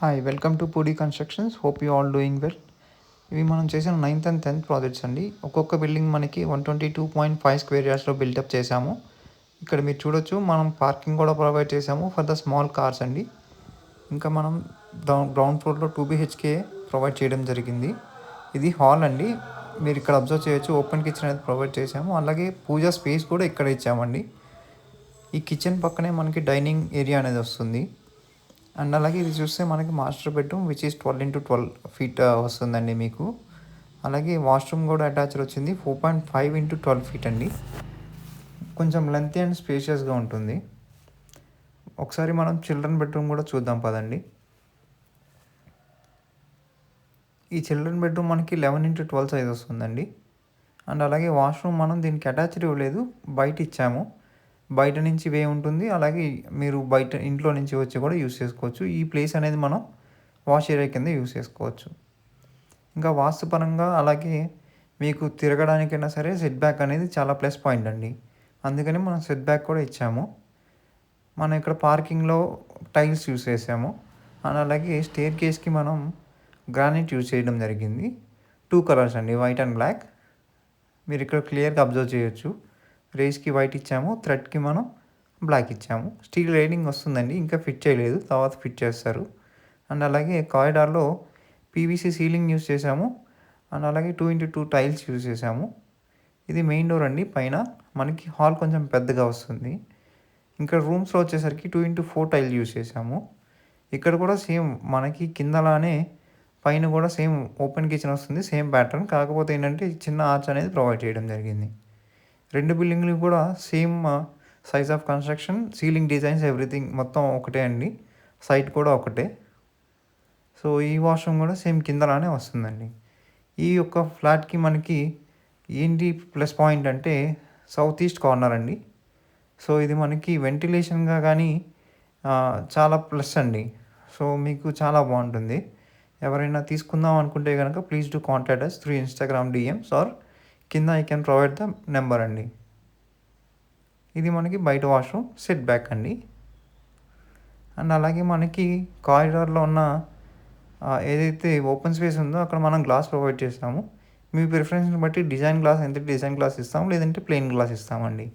Hi welcome to Pudi constructions. Hope you all doing well. ఇవి మనం చేసిన 9th అండ్ 10th ప్రాజెక్ట్స్ అండి. ఒక్కొక్క బిల్డింగ్ మనకి 122.5 స్క్వేర్ యార్డ్స్లో బిల్డప్ చేశాము. ఇక్కడ మీరు చూడొచ్చు, మనం పార్కింగ్ కూడా ప్రొవైడ్ చేసాము ఫర్ ద స్మాల్ కార్స్ అండి. ఇంకా మనం గ్రౌండ్ ఫ్లోర్లో 2 BHK ప్రొవైడ్ చేయడం జరిగింది. ఇది హాల్ అండి. మీరు ఇక్కడ అబ్జర్వ్ చేయొచ్చు, ఓపెన్ కిచెన్ అనేది ప్రొవైడ్ చేసాము. అలాగే పూజా స్పేస్ కూడా ఇక్కడ ఇచ్చామండి. ఈ కిచెన్ పక్కనే మనకి డైనింగ్ ఏరియా అనేది వస్తుంది. అండ్ అలాగే ఇది చూస్తే మనకి master bedroom which is 12 x 12 feet వస్తుందండి మీకు. అలాగే వాష్రూమ్ కూడా అటాచ్డ్ వచ్చింది 4.5 x 12 feet అండి. కొంచెం లెంతీ అండ్ స్పేషియస్గా ఉంటుంది. ఒకసారి మనం చిల్డ్రన్ బెడ్రూమ్ కూడా చూద్దాం పదండి. ఈ చిల్డ్రన్ బెడ్రూమ్ మనకి 11 x 12 సైజ్ వస్తుందండి. అండ్ అలాగే వాష్రూమ్ మనం దీనికి అటాచ్డ్ ఇవ్వలేదు, బయట ఇచ్చాము. బయట నుంచి వే ఉంటుంది. అలాగే మీరు బయట ఇంట్లో నుంచి వచ్చి కూడా యూస్ చేసుకోవచ్చు. ఈ ప్లేస్ అనేది మనం వాష్ ఏరియా కింద యూస్ చేసుకోవచ్చు. ఇంకా వాస్తుపరంగా అలాగే మీకు తిరగడానికైనా సరే సెట్ బ్యాక్ అనేది చాలా ప్లస్ పాయింట్ అండి. అందుకని మనం సెట్ బ్యాక్ కూడా ఇచ్చాము. మనం ఇక్కడ పార్కింగ్లో టైల్స్ యూస్ చేసాము. అండ్ అలాగే స్టేర్ కేస్కి మనం గ్రానైట్ యూజ్ చేయడం జరిగింది. 2 కలర్స్ అండి, వైట్ అండ్ బ్లాక్. మీరు ఇక్కడ క్లియర్గా అబ్జర్వ్ చేయొచ్చు. రేస్కి వైట్ ఇచ్చాము, థ్రెడ్కి మనం బ్లాక్ ఇచ్చాము. స్టీల్ రైడింగ్ వస్తుందండి, ఇంకా ఫిట్ చేయలేదు, తర్వాత ఫిట్ చేస్తారు. అండ్ అలాగే కారిడార్లో పీవీసీ సీలింగ్ యూస్ చేసాము. అండ్ అలాగే 2 x 2 టైల్స్ యూస్ చేసాము. ఇది మెయిన్ డోర్ అండి. పైన మనకి హాల్ కొంచెం పెద్దగా వస్తుంది. ఇంకా రూమ్స్లో వచ్చేసరికి 2 x 4 టైల్ యూస్ చేసాము. ఇక్కడ కూడా సేమ్ మనకి కిందలానే పైన కూడా సేమ్ ఓపెన్ కిచెన్ వస్తుంది, సేమ్ ప్యాటర్న్. కాకపోతే ఏంటంటే చిన్న ఆర్చ్ అనేది ప్రొవైడ్ చేయడం జరిగింది. రెండు బిల్డింగ్లు కూడా same size of construction, ceiling designs, everything మొత్తం ఒకటే అండి. సైట్ కూడా ఒకటే. సో ఈ వాష్రూమ్ కూడా సేమ్ కిందలానే వస్తుందండి. ఈ యొక్క ఫ్లాట్కి మనకి ఏంటి ప్లస్ పాయింట్ అంటే సౌత్ ఈస్ట్ కార్నర్ అండి. సో ఇది మనకి వెంటిలేషన్గా కానీ చాలా ప్లస్ అండి. సో మీకు చాలా బాగుంటుంది. ఎవరైనా తీసుకుందాం అనుకుంటే కనుక please do contact us through Instagram DMs or కింద I can provide the number అండి. ఇది మనకి బయట వాష్రూమ్ సెట్ బ్యాక్ అండి. అండ్ అలాగే మనకి కారిడార్లో ఉన్న ఏదైతే ఓపెన్ స్పేస్ ఉందో అక్కడ మనం గ్లాస్ ప్రొవైడ్ చేస్తాము. మీ ప్రిఫరెన్స్ని బట్టి డిజైన్ గ్లాస్ ఎంత డిజైన్ గ్లాస్ ఇస్తాము, లేదంటే ప్లెయిన్ గ్లాస్ ఇస్తామండి.